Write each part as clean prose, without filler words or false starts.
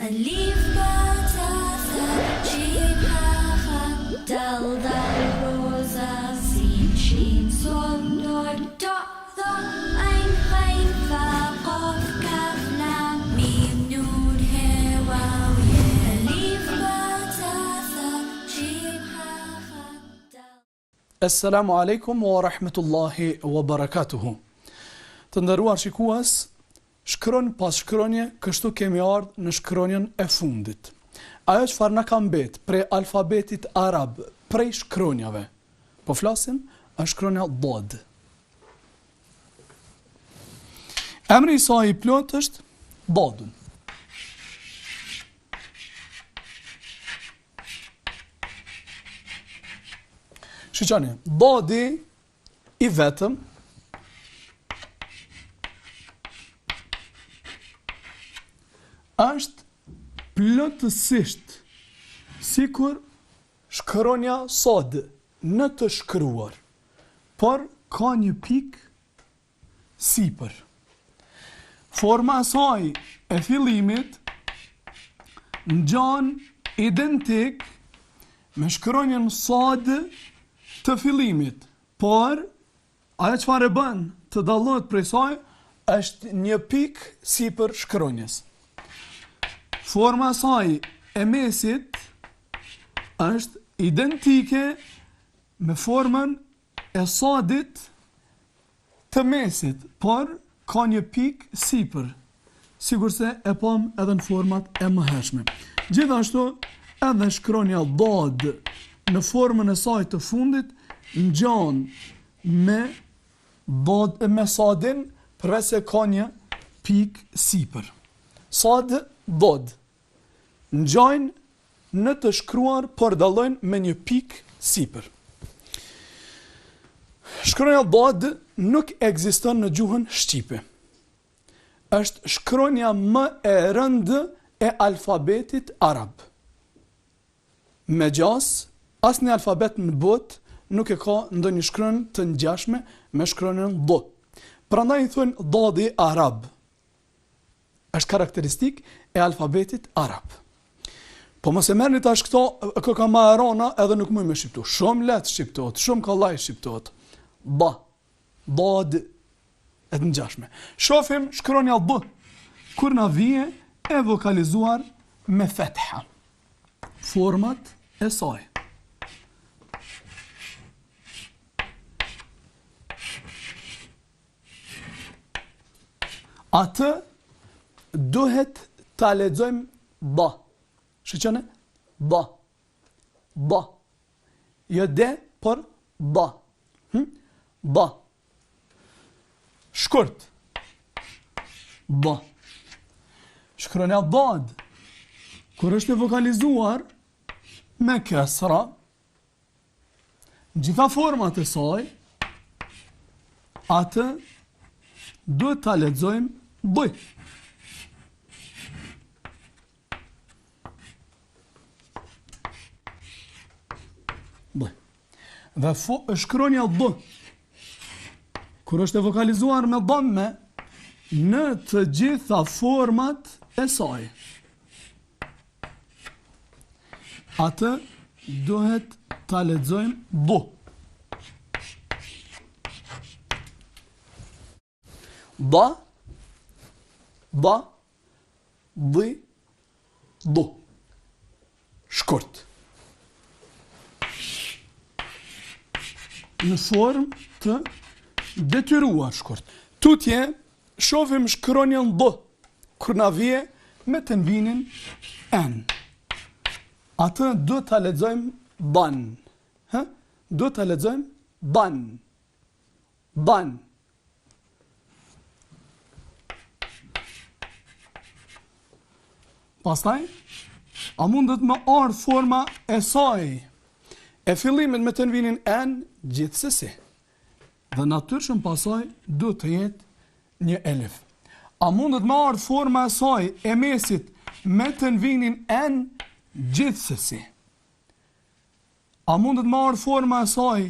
أليف باتاتا جيبها خدل ذا روزا سين شين صوم نور دعظة أين خيفة قف كفنا ميم نون هوا أليف باتاتا جيبها خدل. Assalamu alaikum wa rahmetullahi wa barakatuhu. Të nderuar shikues, shkron pas shkronje, kështu kemi ardhur në shkronjën e fundit. Ajo çfarë na ka mbet prej alfabetit arab, prej shkronjave. Po flasim a shkronja dod. Emri i saj i plot është dodun. Shiqani, dodi i vetëm është plotësisht sikur shkronja sod në të shkruar, por ka një pikë sipër. Forma e saj e fillimit ngjan identik me shkronjën sod të fillimit, por ajo çfarë bën të dallohet prej saj është një pikë sipër shkronjës. Forma e saj e mesit është identike me formën e sodit të mesit, por ka një pikë sipër, sigurisht e pam edhe në format e mëhershme. Gjithashtu edhe shkronja dod në formën e saj të fundit ngjan me sodin, përveç se ka një pikë sipër. Sod, dod ngjajnë në të shkruar, por dallojnë me një pikë sipër. Shkronja dod nuk ekziston në gjuhën shqipe. Është shkronja më e rëndë e alfabetit arab. Megjithëse asnjë alfabet në botë nuk e ka ndonjë shkronjë të ngjashme me shkronjën do. Prandaj i thonë dodi arab. Është karakteristik e alfabetit arab. Po mos e merrni tash këto ka marrona edhe nuk mund me shqiptu. Shumë lehtë shqiptohet, shumë kollaj shqiptohet. Ba, dod e të ngjashme. Shohim shkronja b, kur na vije e vokalizuar me fetha. Format e saj. Atë duhet ta lexojmë ba. Shiqone? Ba. Ba. Jo de, por ba. Ba. Shkurt. Ba. Shkronja dad, kur është e vokalizuar me kesra, gjitha format e saj, atë duhet ta lexojmë b. B. Dhe shkronja d, kur është e vokalizuar me dhamme, në të gjitha format e saj, atë duhet ta lexojmë b. Ba, ba, dhi, du. Shkurt. Në formë të detyruar shkurt. Tutje, shohim shkronjën d, kur na vije me tenvinin n. Atë do ta lexojmë ban. Do ta lexojmë ban. Ban. Pastaj, a mundet me ardhë forma e saj, e fillimit me tenvinin n, gjithsesi. Dhe natyrshëm pasaj do të jetë një elif. A mundet me ardhë forma e saj, e mesit me tenvinin n, gjithsesi. A mundet me ardhë forma e saj,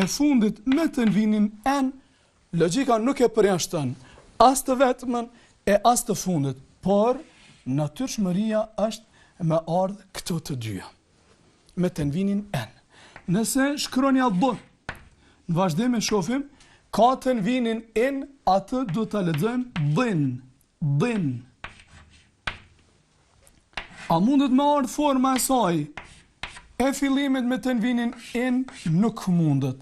e fundit me tenvinin n, logjika nuk e përjashton as të vetmën e as të fundit, por natyrshmëria është me ardhë këto të dyja, me tenvinin n. Nëse shkronja d, në vazhdim e shofim, ka tenvinin n, atë do të lexojmë din. A mundet me ardhë forma e saj e fillimit me tenvinin n? Nuk mundet.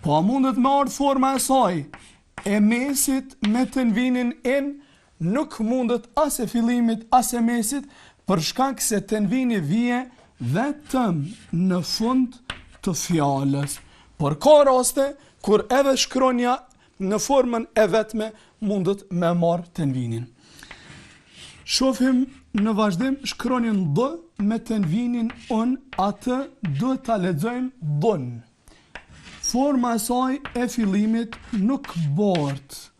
Po a mundet me ardhë forma e saj e mesit me tenvinin n? Nuk mundet as e fillimit as e mesit, për shkak se tenvini vije vetëm në fund të fjalës. Por ka raste kur edhe shkronja në formën e vetme mundet me marrë tenvinin. Shofim në vazhdim shkronjën d me tenvinin un, atë do ta lexojmë dun. Forma e saj e fillimit nuk bart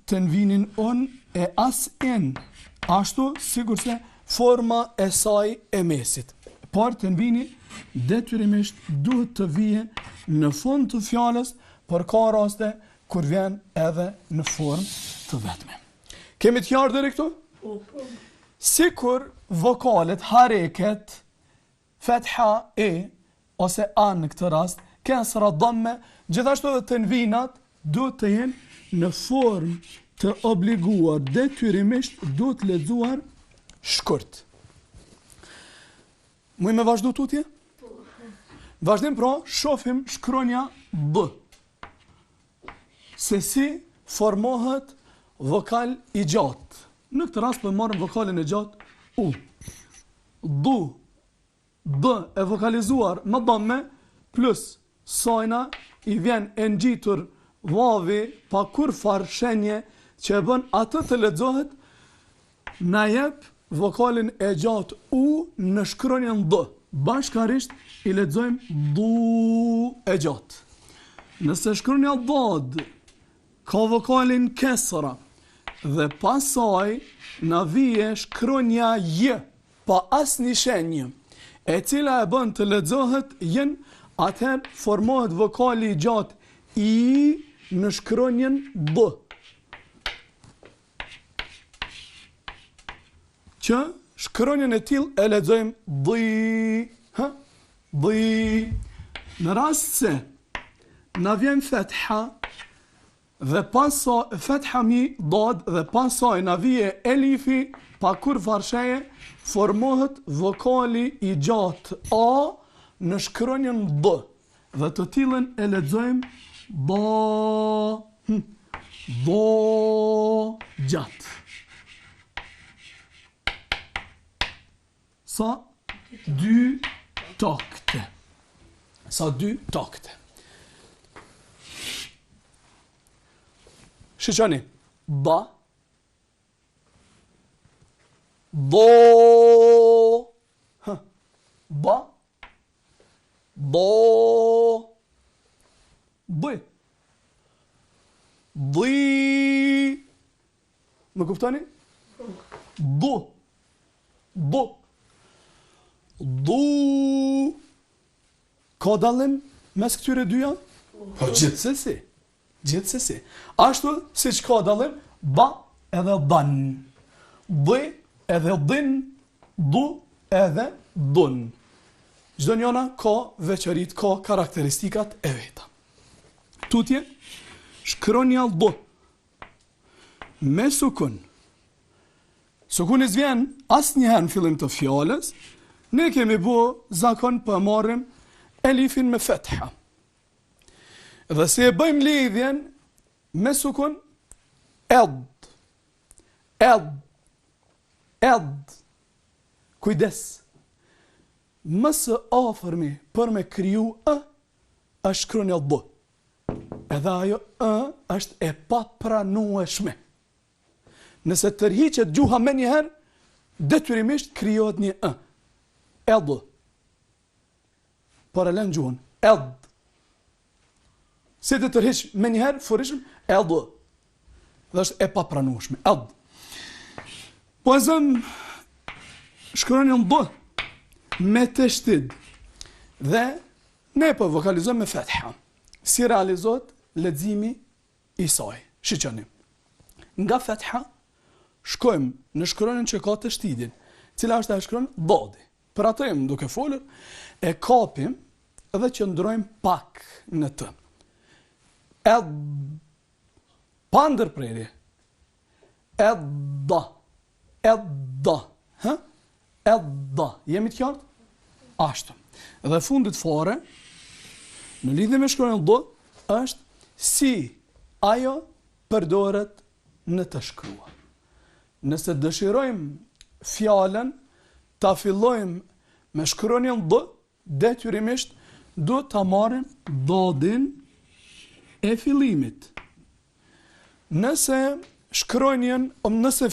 tenvinin un e as n, ashtu sigurse forma e saj e mesit. Por tenvini detyrimisht duhet të vije në fund të fjalës, por ka raste kur vjen edhe në formë të vetme. Kemi të qartë deri këtu? Sikur vokalet hareket, fetha e ose a në këtë rast, kesra dhamme, gjithashtu edhe tenvinat duhet të jenë në formë të obliguar, detyrimisht duhet lexuar shkurt. Muj me vazhdu tutje? Vazhdim pra, shofim shkronja b. Se si formohet vokal i gjatë. Në këtë rast për marrëm vokalin e gjatë u. Du, d e vokalizuar më dhamme, plus sajna i vjen e ngjitur vavi pa kur far shenje që e bën atë të lexohet, na jep vokalin e gjatë u në shkronjën d. Bashkarisht i lexojmë du e gjatë. Nëse shkronja d ka vokalin kesra dhe pasaj na vije shkronja j pa asnjë shenjë, e cila e bën të lexohet jen, atëherë formohet vokali i gjatë i në shkronjën b. Që shkronjën e tillë e lexojmë dhi, dhi. Në rast se na vjen fetha dhe pasaj fetha mi dad dhe pasaj na vije elifi pa kur farsheje, formohet vokali i gjatë a në shkronjën d dhe të tillën e lexojmë ba, do gjatë. Sa dy takte. Sa dy takte. Shiqani, ba, do, ba, do, dhi, dhi, më kuptani? Du, du, du, ka dallim mes këtyre dyja? Po gjithsesi. Gjithsesi. Ashtu si që ka dallim, ba edhe dan, dhi edhe din, du edhe dun. Çdo njëna ka veçorit, ka karakteristikat e veta. Tutje, shkronja d me sukun. Sukuni s'vjen asnjëherë në fillim të fjalës, ne kemi bu zakon për marrim elifin me fetha. Dhe se e bëjmë lidhjen me sukun ed, kujdes, mësë afërmi për me kriju është shkronja d. Edhe ajo është e papranueshme. Nëse tërhiqet gjuha me njëherë, detyrimisht krijohet një ed. Por e lën gjuhën ed. Se të tërhiq me njëherë, furishëm, ed. Dhe është e papranueshme, ed. Po e zëm shkronjën d me të shtid dhe ne po vokalizojmë me fetha. Si realizohet leximi i saj? Shiqoni. Nga fetha shkojmë në shkronjën që ka të shtidin, cila është e shkronjë dodi. Për atë jemi duke folur, e kapim dhe qëndrojmë pak në të. Pa ndërprerje. Edda. Edda. Jemi të qartë? Ashtu. Dhe fundit fare, në lidhje me shkronjën do, është si ajo përdoret në të shkruar. Nëse dëshirojmë fjalën ta fillojmë me shkronjën d, detyrimisht do ta marrim dodin e fillimit. Nëse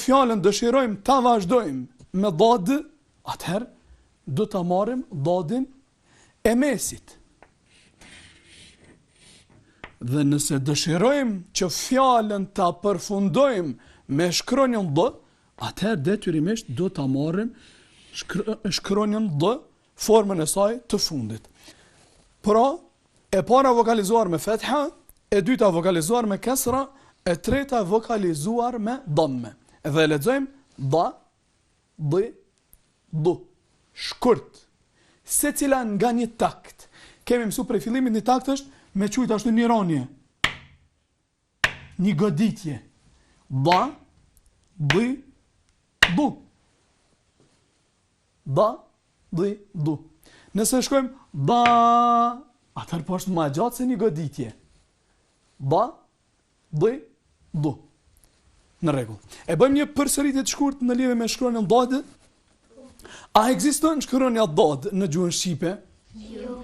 fjalën dëshirojmë ta vazhdojmë me dod, atëherë do ta marrim dodin e mesit. Dhe nëse dëshirojmë që fjalën ta përfundojmë me shkronjën d, atëherë detyrimisht do ta marrim shkronjën d, formën e saj të fundit. Pra, e para vokalizuar me fetha, e dyta vokalizuar me kesra, e treta vokalizuar me dhamme. Dhe lexojmë da, d, du, shkurt. Secila nga një takt. Kemi mësuar prej fillimit një takt është me qujt ashtu një rënje. Një goditje. Da, d, du. Da, d, du. Nëse shkojmë da, atëherë po është më gjatë se një goditje. Da, d, du. Në rregull. E bëjmë një përsëritje të shkurt në lidhje me shkronjën dod. A ekziston shkronja dod në gjuhën shqipe? Jo.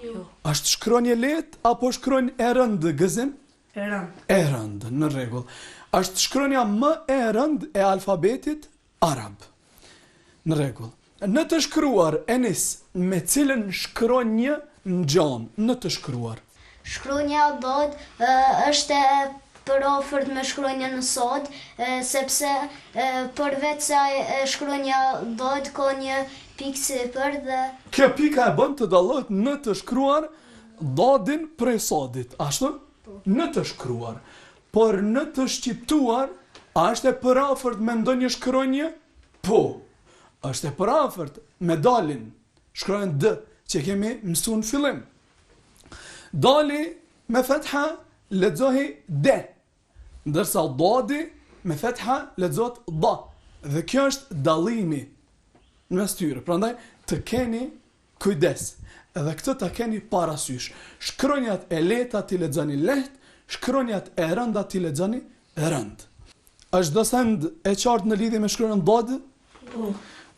Është shkronjë lehtë apo shkronjë e rëndë gëzim? E rëndë. E rëndë, në rregull. Është shkronja më e rëndë e alfabetit arab. Në rregull. Në të shkruar, Enis, me cilën shkronjë ngjan në të shkruar? Shkronja dod është e përafërt me shkronjën sod, sepse përveç se shkronja dod ka një pikë sipër dhe Kjo pika e bën të dallohet në të shkruar dodin prej sodit, ashtu? Në të shkruar. Por në të shqiptuar, a është e përafërt me ndonjë shkronjë? Po. Është e përafërt me dalin, shkronjën d, që kemi mësuar në fillim. Dali me fetha lexohi d, ndërsa dodi me fetha lexohet d. Dhe kjo është dallimi në mes tyre. Prandaj të keni kujdes. Edhe këtë ta keni parasysh. Shkronjat e lehta ti lexoni lehtë, shkronjat e rënda ti lexoni rënd. Është do send e qartë në lidhje me shkronjën dod? Po.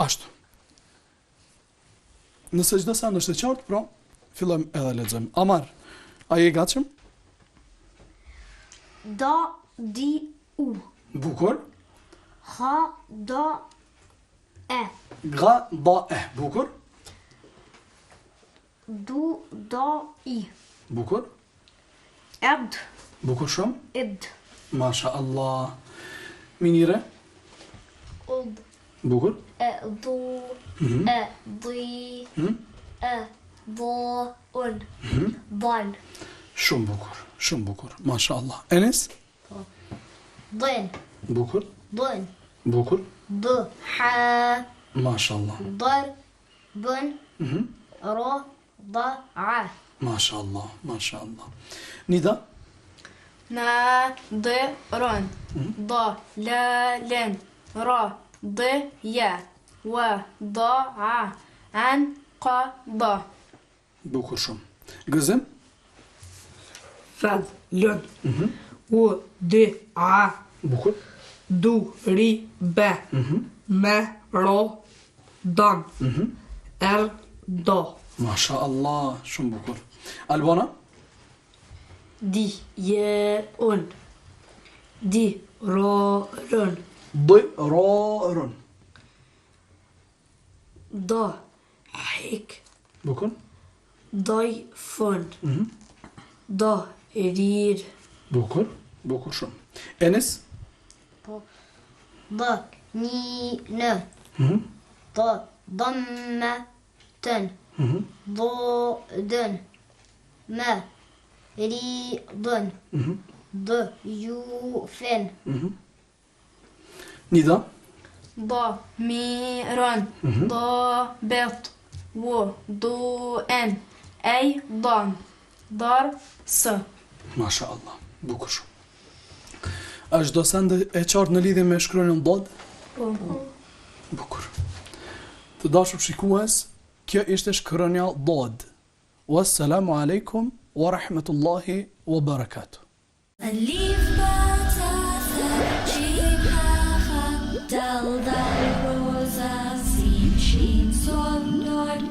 Ashtu. Nëse çdo send është e qartë, pra fillojmë edhe lexojmë. Amar, a je gatshëm? da, di, u. Bukur. Ha, da, e. Ga, da, e. Bukur. Du, da, i. Bukur. Ed, Bukur shumë. id. Masha Allah. Minire. Ud, Bukur. e, du, e, di, e, do, un. Ban, Shumë bukur. Shumë bukur. Masha Allah. Enes. din, Bukur. dun. Bukur. D, ha, Masha Allah. dar, bun, ra, da, a. Masha Allah. Masha Allah. Nida. Na, d, rën. Da, la, len. Ra, d, ja. Wa, da, a. An, ka, da. Bukur shumë. Gëzim. Fad, lën, u, di, a, Bukur. du, ri, be, me, ro, dan, er, do. Masha Allah. Shumë bukur. Albana. Di, je, un. Di, ro, rën, Dë, ra, rën. do, hik, Bukur. doj, fën, do, rir, Bukur. Bukur shumë. Enes. D, ni, në. D, dëmë, tën. Do, dën. Me, ri, dën. D, ju, fen. Nida. ض مير ضابط وضوء أيضا درس. Masha Allah, bukur shumë. Është do sende e qartë në lidhje me shkronjën dod? Bukur. Të dashur shikues, kjo ishte shkronja dod. Wassalamu alaikum wa rahmatullahi wa barakatuh. ألف باء تاء ثاء جيم هاء خاء دال ذال روزا سين شين صاد نون